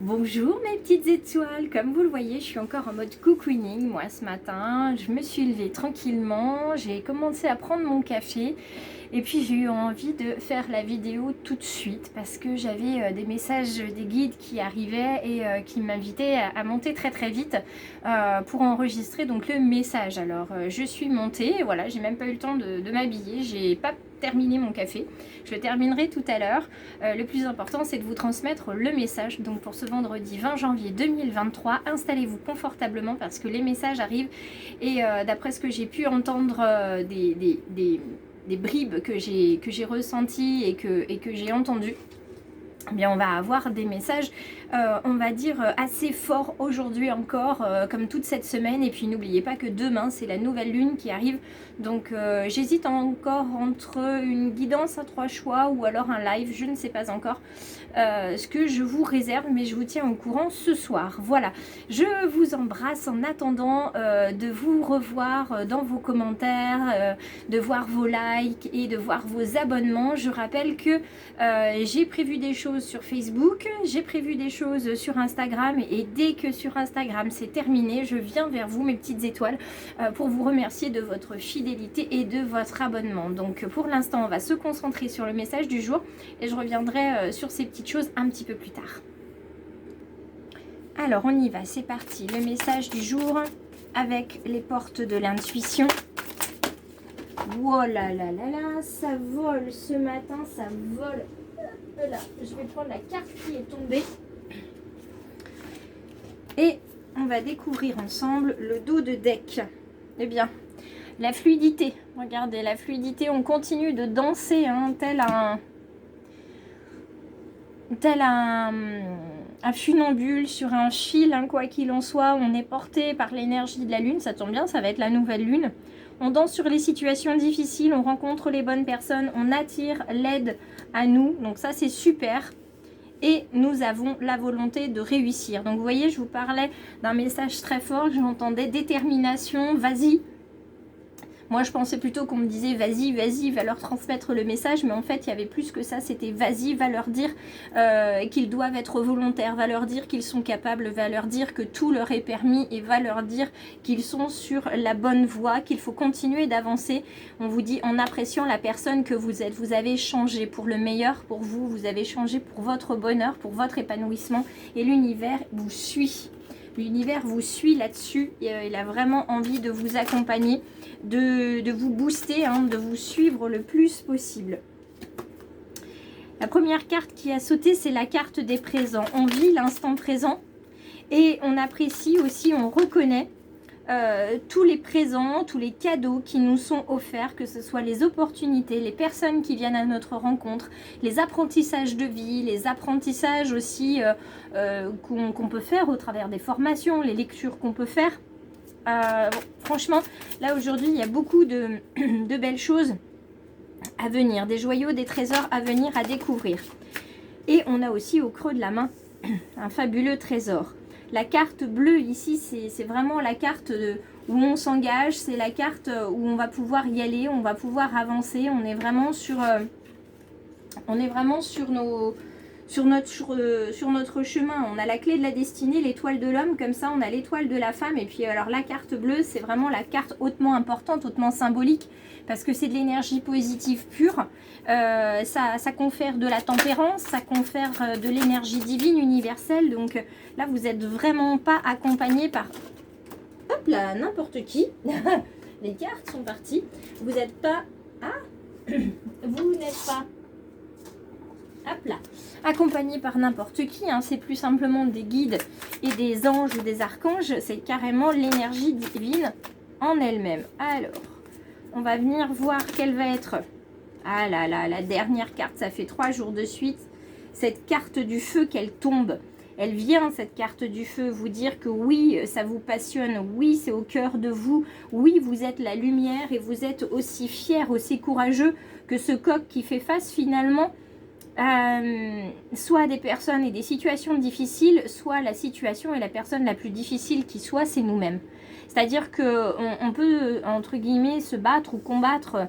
Bonjour mes petites étoiles, comme vous le voyez je suis encore en mode cocooning moi ce matin, je me suis levée tranquillement, j'ai commencé à prendre mon café et puis j'ai eu envie de faire la vidéo tout de suite parce que j'avais des messages des guides qui arrivaient et qui m'invitaient à monter très très vite pour enregistrer donc le message. Alors je suis montée, voilà, j'ai même pas eu le temps de m'habiller, j'ai pas terminé mon café, je le terminerai tout à l'heure. Le plus important c'est de vous transmettre le message. Donc pour ce vendredi 20 janvier 2023, installez-vous confortablement parce que les messages arrivent et d'après ce que j'ai pu entendre des bribes que j'ai ressenties et que j'ai entendues, eh bien on va avoir des messages on va dire assez forts aujourd'hui encore comme toute cette semaine. Et puis n'oubliez pas que demain c'est la nouvelle lune qui arrive, donc j'hésite encore entre une guidance à 3 choix ou alors un live, je ne sais pas encore ce que je vous réserve, mais je vous tiens au courant ce soir. Voilà, je vous embrasse en attendant de vous revoir dans vos commentaires, de voir vos likes et de voir vos abonnements. Je rappelle que j'ai prévu des choses sur Facebook, j'ai prévu des choses sur Instagram et dès que sur Instagram c'est terminé, je viens vers vous mes petites étoiles pour vous remercier de votre fidélité et de votre abonnement. Donc pour l'instant on va se concentrer sur le message du jour et je reviendrai sur ces petites choses un petit peu plus tard. Alors on y va, c'est parti, le message du jour avec les portes de l'intuition. Oh là là là là, ça vole ce matin, ça vole. Là, je vais prendre la carte qui est tombée. Et on va découvrir ensemble le dos de deck. Eh bien, la fluidité. Regardez, la fluidité, on continue de danser, hein, tel un funambule sur un fil, hein, quoi qu'il en soit. On est porté par l'énergie de la lune, ça tombe bien, ça va être la nouvelle lune. On danse sur les situations difficiles, on rencontre les bonnes personnes, on attire l'aide à nous, donc ça c'est super. Et nous avons la volonté de réussir. Donc vous voyez, je vous parlais d'un message très fort, j'entendais détermination, vas-y. Moi je pensais plutôt qu'on me disait vas-y, vas-y, va leur transmettre le message, mais en fait il y avait plus que ça, c'était vas-y, va leur dire qu'ils doivent être volontaires, va leur dire qu'ils sont capables, va leur dire que tout leur est permis et va leur dire qu'ils sont sur la bonne voie, qu'il faut continuer d'avancer. On vous dit en appréciant la personne que vous êtes, vous avez changé pour le meilleur pour vous, vous avez changé pour votre bonheur, pour votre épanouissement et l'univers vous suit. L'univers vous suit là-dessus, il a vraiment envie de vous accompagner, de vous booster, hein, de vous suivre le plus possible. La première carte qui a sauté, c'est la carte des présents. On vit l'instant présent et on apprécie aussi, on reconnaît tous les présents, tous les cadeaux qui nous sont offerts, que ce soit les opportunités, les personnes qui viennent à notre rencontre, les apprentissages de vie, les apprentissages aussi qu'on peut faire au travers des formations, les lectures qu'on peut faire. Bon, franchement, là aujourd'hui, il y a beaucoup de belles choses à venir, des joyaux, des trésors à venir, à découvrir. Et on a aussi au creux de la main un fabuleux trésor. La carte bleue ici, c'est vraiment la carte où on s'engage, c'est la carte où on va pouvoir y aller, on va pouvoir avancer, on est vraiment sur notre chemin. On a la clé de la destinée, l'étoile de l'homme, comme ça on a l'étoile de la femme. Et puis alors la carte bleue, c'est vraiment la carte hautement importante, hautement symbolique, parce que c'est de l'énergie positive pure. Ça confère de la tempérance, ça confère de l'énergie divine universelle. Donc là vous n'êtes vraiment pas accompagné par hop là n'importe qui. Les cartes sont parties. Vous n'êtes pas vous n'êtes pas hop là, accompagné par n'importe qui, hein, c'est plus simplement des guides et des anges ou des archanges, c'est carrément l'énergie divine en elle-même. Alors, on va venir voir quelle va être, ah là là, la dernière carte, ça fait 3 jours de suite, cette carte du feu qu'elle tombe. Elle vient, cette carte du feu, vous dire que oui, ça vous passionne, oui, c'est au cœur de vous, oui, vous êtes la lumière et vous êtes aussi fier, aussi courageux que ce coq qui fait face finalement soit des personnes et des situations difficiles, soit la situation et la personne la plus difficile qui soit, c'est nous-mêmes. C'est-à-dire qu'on peut, entre guillemets, se battre ou combattre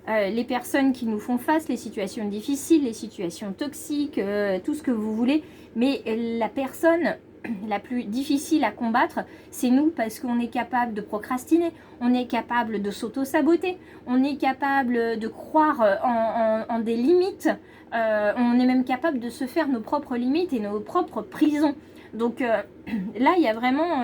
les personnes qui nous font face, les situations difficiles, les situations toxiques, tout ce que vous voulez. Mais la personne la plus difficile à combattre, c'est nous, parce qu'on est capable de procrastiner, on est capable de s'auto-saboter, on est capable de croire en des limites, on est même capable de se faire nos propres limites et nos propres prisons. Donc là, il y a vraiment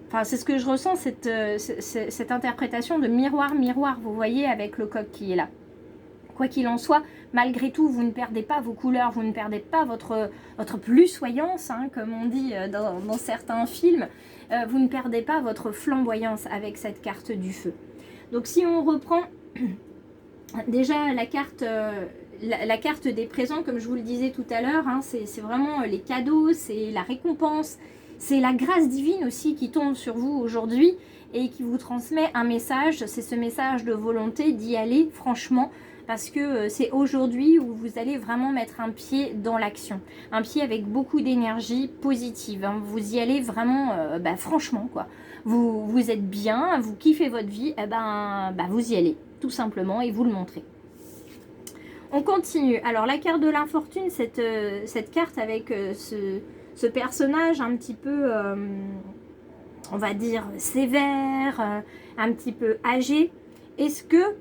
enfin, c'est ce que je ressens, cette interprétation de miroir, miroir, vous voyez, avec le coq qui est là. Quoi qu'il en soit, malgré tout, vous ne perdez pas vos couleurs, vous ne perdez pas votre plus-soyance, hein, comme on dit dans certains films. Vous ne perdez pas votre flamboyance avec cette carte du feu. Donc si on reprend déjà la carte des présents, comme je vous le disais tout à l'heure, hein, c'est vraiment les cadeaux, c'est la récompense, c'est la grâce divine aussi qui tombe sur vous aujourd'hui et qui vous transmet un message. C'est ce message de volonté d'y aller franchement, parce que c'est aujourd'hui où vous allez vraiment mettre un pied dans l'action, un pied avec beaucoup d'énergie positive, hein. Vous y allez vraiment franchement, quoi. Vous êtes bien, vous kiffez votre vie, vous y allez tout simplement et vous le montrez. On continue. Alors la carte de l'infortune, cette carte avec ce personnage un petit peu, on va dire, sévère, un petit peu âgé. Est-ce que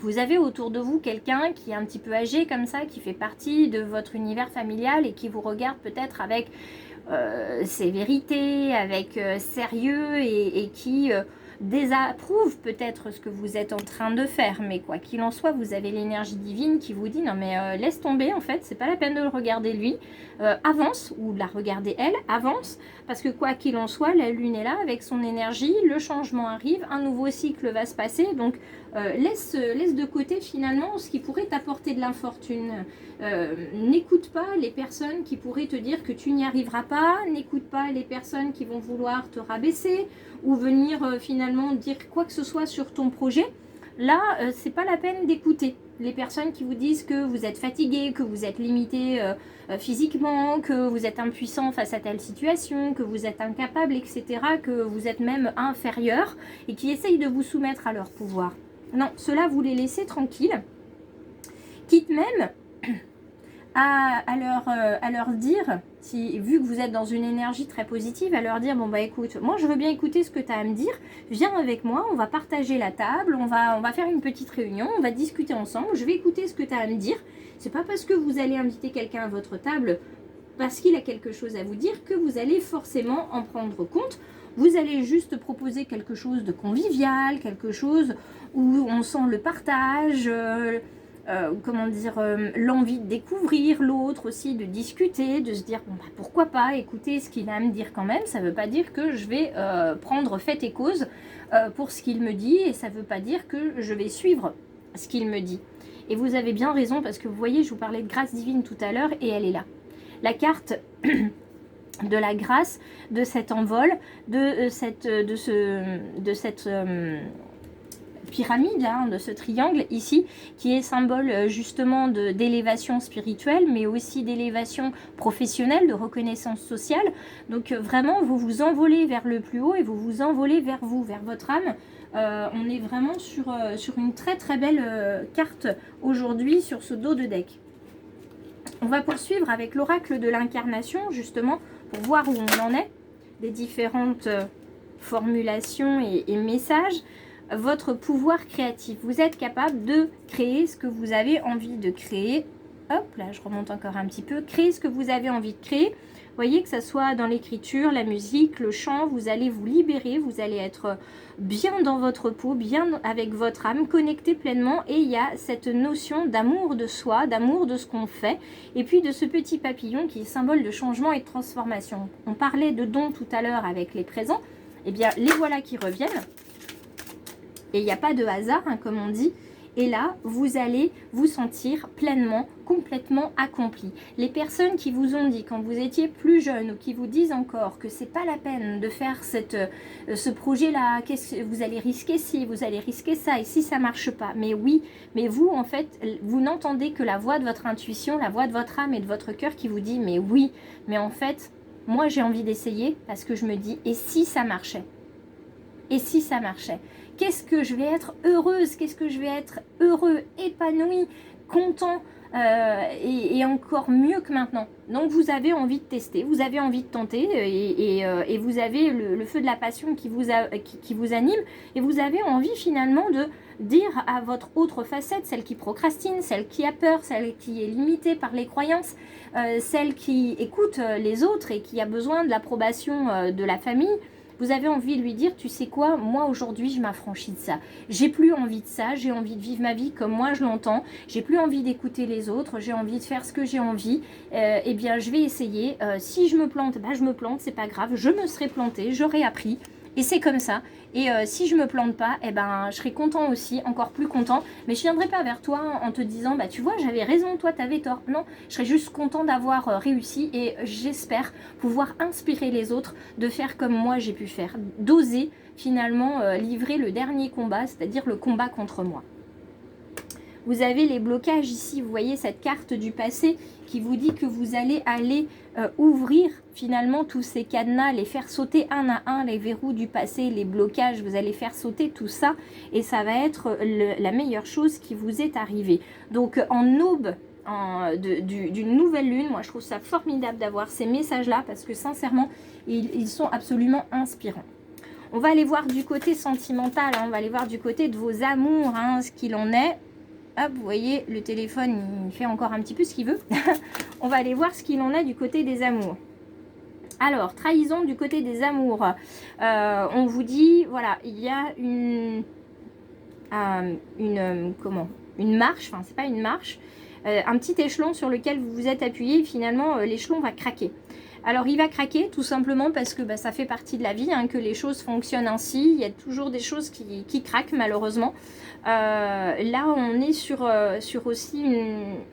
vous avez autour de vous quelqu'un qui est un petit peu âgé comme ça, qui fait partie de votre univers familial et qui vous regarde peut-être avec sévérité, avec sérieux et qui désapprouve peut-être ce que vous êtes en train de faire, mais quoi qu'il en soit, vous avez l'énergie divine qui vous dit non mais laisse tomber, en fait c'est pas la peine de le regarder lui, avance, ou de la regarder elle, avance, parce que quoi qu'il en soit, la lune est là avec son énergie, le changement arrive, un nouveau cycle va se passer, donc laisse de côté finalement ce qui pourrait t'apporter de l'infortune. N'écoute pas les personnes qui pourraient te dire que tu n'y arriveras pas, n'écoute pas les personnes qui vont vouloir te rabaisser ou venir finalement dire quoi que ce soit sur ton projet. Là, c'est pas la peine d'écouter les personnes qui vous disent que vous êtes fatigué, que vous êtes limité physiquement, que vous êtes impuissant face à telle situation, que vous êtes incapable, etc., que vous êtes même inférieur et qui essayent de vous soumettre à leur pouvoir. Non, cela vous les laissez tranquilles, quitte même à leur dire, vu que vous êtes dans une énergie très positive, à leur dire, bon bah écoute, moi je veux bien écouter ce que tu as à me dire, viens avec moi, on va partager la table, on va faire une petite réunion, on va discuter ensemble, je vais écouter ce que tu as à me dire. C'est pas parce que vous allez inviter quelqu'un à votre table, parce qu'il a quelque chose à vous dire, que vous allez forcément en prendre compte. Vous allez juste proposer quelque chose de convivial, quelque chose où on sent le partage, l'envie de découvrir l'autre aussi, de discuter, de se dire bon, pourquoi pas écouter ce qu'il a à me dire quand même. Ça ne veut pas dire que je vais prendre fait et cause pour ce qu'il me dit, et ça ne veut pas dire que je vais suivre ce qu'il me dit. Et vous avez bien raison, parce que vous voyez, je vous parlais de grâce divine tout à l'heure et elle est là. La carte de la grâce, de cet envol, de cette pyramide, hein, de ce triangle ici, qui est symbole justement d'élévation spirituelle, mais aussi d'élévation professionnelle, de reconnaissance sociale. Donc vraiment, vous vous envolez vers le plus haut et vous vous envolez vers vous, vers votre âme. On est vraiment sur une très très belle carte aujourd'hui sur ce dos de deck. On va poursuivre avec l'oracle de l'incarnation, justement, pour voir où on en est, des différentes formulations et messages. Votre pouvoir créatif. Vous êtes capable de créer ce que vous avez envie de créer. Hop, là, je remonte encore un petit peu. Créer ce que vous avez envie de créer. Vous voyez, que ça soit dans l'écriture, la musique, le chant, vous allez vous libérer, vous allez être bien dans votre peau, bien avec votre âme, connecté pleinement. Et il y a cette notion d'amour de soi, d'amour de ce qu'on fait, et puis de ce petit papillon qui est symbole de changement et de transformation. On parlait de dons tout à l'heure avec les présents. Eh bien, les voilà qui reviennent. Et il n'y a pas de hasard, hein, comme on dit. Et là, vous allez vous sentir pleinement, complètement accompli. Les personnes qui vous ont dit, quand vous étiez plus jeune, ou qui vous disent encore que c'est pas la peine de faire ce projet-là, vous allez risquer ci, vous allez risquer ça, et si ça marche pas. Mais oui, mais vous, en fait, vous n'entendez que la voix de votre intuition, la voix de votre âme et de votre cœur qui vous dit, mais oui, mais en fait, moi j'ai envie d'essayer, parce que je me dis, et si ça marchait ? Et si ça marchait ? qu'est-ce que je vais être heureuse, qu'est-ce que je vais être heureux, épanoui, content, et encore mieux que maintenant. Donc vous avez envie de tester, vous avez envie de tenter, et vous avez le feu de la passion qui vous anime, et vous avez envie finalement de dire à votre autre facette, celle qui procrastine, celle qui a peur, celle qui est limitée par les croyances, celle qui écoute les autres et qui a besoin de l'approbation de la famille. Vous avez envie de lui dire, tu sais quoi, moi aujourd'hui je m'affranchis de ça. J'ai plus envie de ça, j'ai envie de vivre ma vie comme moi je l'entends. J'ai plus envie d'écouter les autres, j'ai envie de faire ce que j'ai envie. Eh bien je vais essayer. Si je me plante, bah, je me plante, c'est pas grave. Je me serai plantée, j'aurai appris. Et c'est comme ça. Et si je me plante pas, eh ben, je serai content aussi, encore plus content. Mais je viendrai pas vers toi en te disant, bah tu vois, j'avais raison, toi t'avais tort. Non, je serai juste content d'avoir réussi et j'espère pouvoir inspirer les autres de faire comme moi j'ai pu faire. D'oser finalement livrer le dernier combat, c'est-à-dire le combat contre moi. Vous avez les blocages ici, vous voyez cette carte du passé qui vous dit que vous allez aller ouvrir finalement tous ces cadenas, les faire sauter un à un, les verrous du passé, les blocages, vous allez faire sauter tout ça et ça va être la meilleure chose qui vous est arrivée. Donc en aube d'une nouvelle lune, moi je trouve ça formidable d'avoir ces messages-là parce que sincèrement, ils sont absolument inspirants. On va aller voir du côté sentimental, hein, on va aller voir du côté de vos amours, hein, ce qu'il en est. Hop, vous voyez, le téléphone, il fait encore un petit peu ce qu'il veut. On va aller voir ce qu'il en a du côté des amours. Alors, trahison du côté des amours. On vous dit, voilà, il y a une marche, enfin, c'est pas une marche, un petit échelon sur lequel vous vous êtes appuyé et finalement, l'échelon va craquer. Alors il va craquer tout simplement parce que ça fait partie de la vie, hein, que les choses fonctionnent ainsi. Il y a toujours des choses qui craquent malheureusement. Là on est sur aussi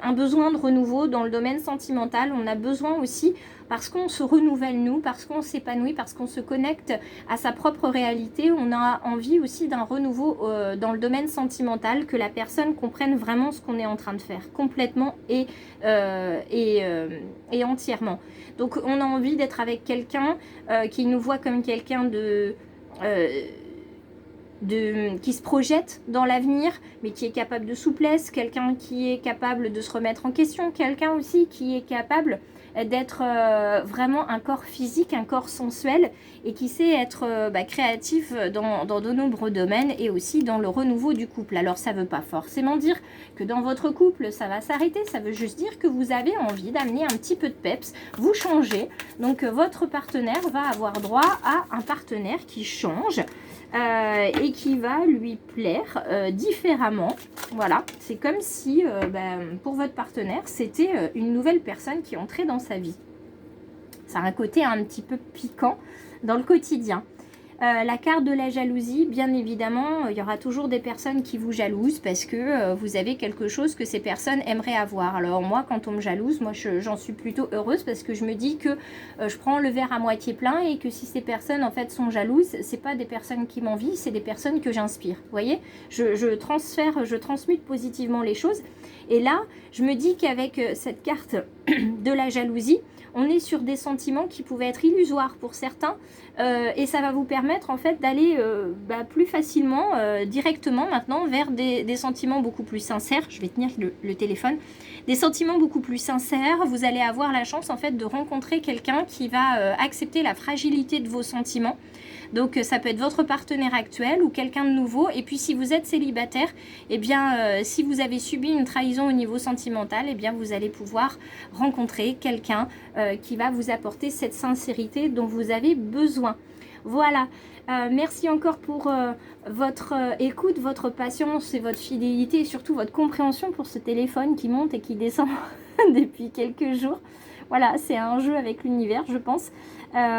un besoin de renouveau dans le domaine sentimental. On a besoin aussi, parce qu'on se renouvelle nous, parce qu'on s'épanouit, parce qu'on se connecte à sa propre réalité, on a envie aussi d'un renouveau dans le domaine sentimental, que la personne comprenne vraiment ce qu'on est en train de faire, complètement et entièrement. Donc on a envie d'être avec quelqu'un qui nous voit comme quelqu'un qui se projette dans l'avenir, mais qui est capable de souplesse, quelqu'un qui est capable de se remettre en question, quelqu'un aussi qui est capable d'être vraiment un corps physique, un corps sensuel, et qui sait être créatif dans de nombreux domaines, et aussi dans le renouveau du couple. Alors ça ne veut pas forcément dire que dans votre couple ça va s'arrêter, ça veut juste dire que vous avez envie d'amener un petit peu de peps, vous changez, donc votre partenaire va avoir droit à un partenaire qui change, et qui va lui plaire différemment. Voilà, c'est comme si pour votre partenaire c'était une nouvelle personne qui entrait dans sa vie. Ça a un côté un petit peu piquant dans le quotidien. La carte de la jalousie, bien évidemment, il y aura toujours des personnes qui vous jalousent parce que vous avez quelque chose que ces personnes aimeraient avoir. Alors moi, quand on me jalouse, moi j'en suis plutôt heureuse parce que je me dis que je prends le verre à moitié plein et que si ces personnes en fait sont jalouses, c'est pas des personnes qui m'envient, c'est des personnes que j'inspire. Vous voyez, je transmute positivement les choses. Et là, je me dis qu'avec cette carte de la jalousie, on est sur des sentiments qui pouvaient être illusoires pour certains, et ça va vous permettre en fait d'aller plus facilement, directement maintenant vers des sentiments beaucoup plus sincères. Je vais tenir le téléphone. Des sentiments beaucoup plus sincères. Vous allez avoir la chance en fait de rencontrer quelqu'un qui va accepter la fragilité de vos sentiments. Donc ça peut être votre partenaire actuel ou quelqu'un de nouveau. Et puis si vous êtes célibataire, eh bien si vous avez subi une trahison au niveau sentimental, eh bien vous allez pouvoir rencontrer quelqu'un qui va vous apporter cette sincérité dont vous avez besoin. Voilà, merci encore pour votre écoute, votre patience et votre fidélité et surtout votre compréhension pour ce téléphone qui monte et qui descend depuis quelques jours. Voilà, c'est un jeu avec l'univers, je pense.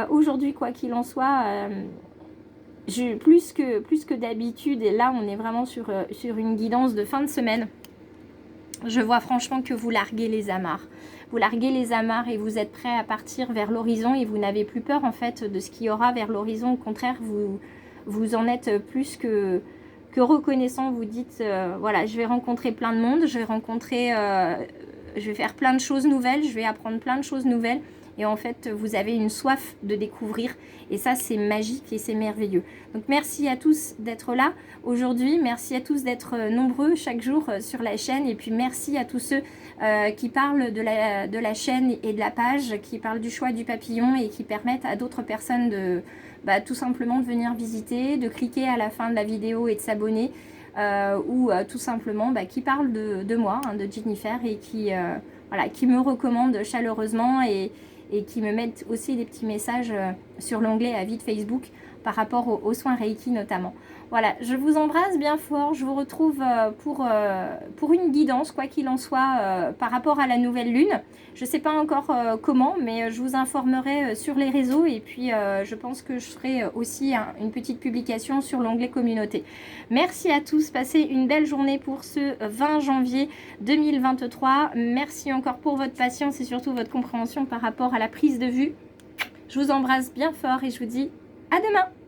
Aujourd'hui, quoi qu'il en soit, plus que d'habitude, et là on est vraiment sur une guidance de fin de semaine. Je vois franchement que vous larguez les amarres. Vous larguez les amarres et vous êtes prêt à partir vers l'horizon et vous n'avez plus peur en fait de ce qu'il y aura vers l'horizon. Au contraire, vous en êtes plus que reconnaissant. Vous dites, voilà, je vais rencontrer plein de monde, je vais faire plein de choses nouvelles, je vais apprendre plein de choses nouvelles. et en fait vous avez une soif de découvrir, et ça c'est magique et c'est merveilleux. Donc merci à tous d'être là aujourd'hui, merci à tous d'être nombreux chaque jour sur la chaîne, et puis merci à tous ceux qui parlent de la chaîne et de la page, qui parlent du choix du papillon et qui permettent à d'autres personnes de tout simplement de venir visiter, de cliquer à la fin de la vidéo et de s'abonner, ou tout simplement qui parlent de moi, hein, de Jennifer, et qui, voilà, qui me recommandent chaleureusement, et qui me mettent aussi des petits messages sur l'onglet avis de Facebook par rapport aux soins Reiki notamment. Voilà, je vous embrasse bien fort, je vous retrouve pour une guidance, quoi qu'il en soit, par rapport à la nouvelle lune. Je ne sais pas encore comment, mais je vous informerai sur les réseaux, et puis je pense que je ferai aussi une petite publication sur l'onglet communauté. Merci à tous, passez une belle journée pour ce 20 janvier 2023. Merci encore pour votre patience et surtout votre compréhension par rapport à la prise de vue. Je vous embrasse bien fort et je vous dis à demain.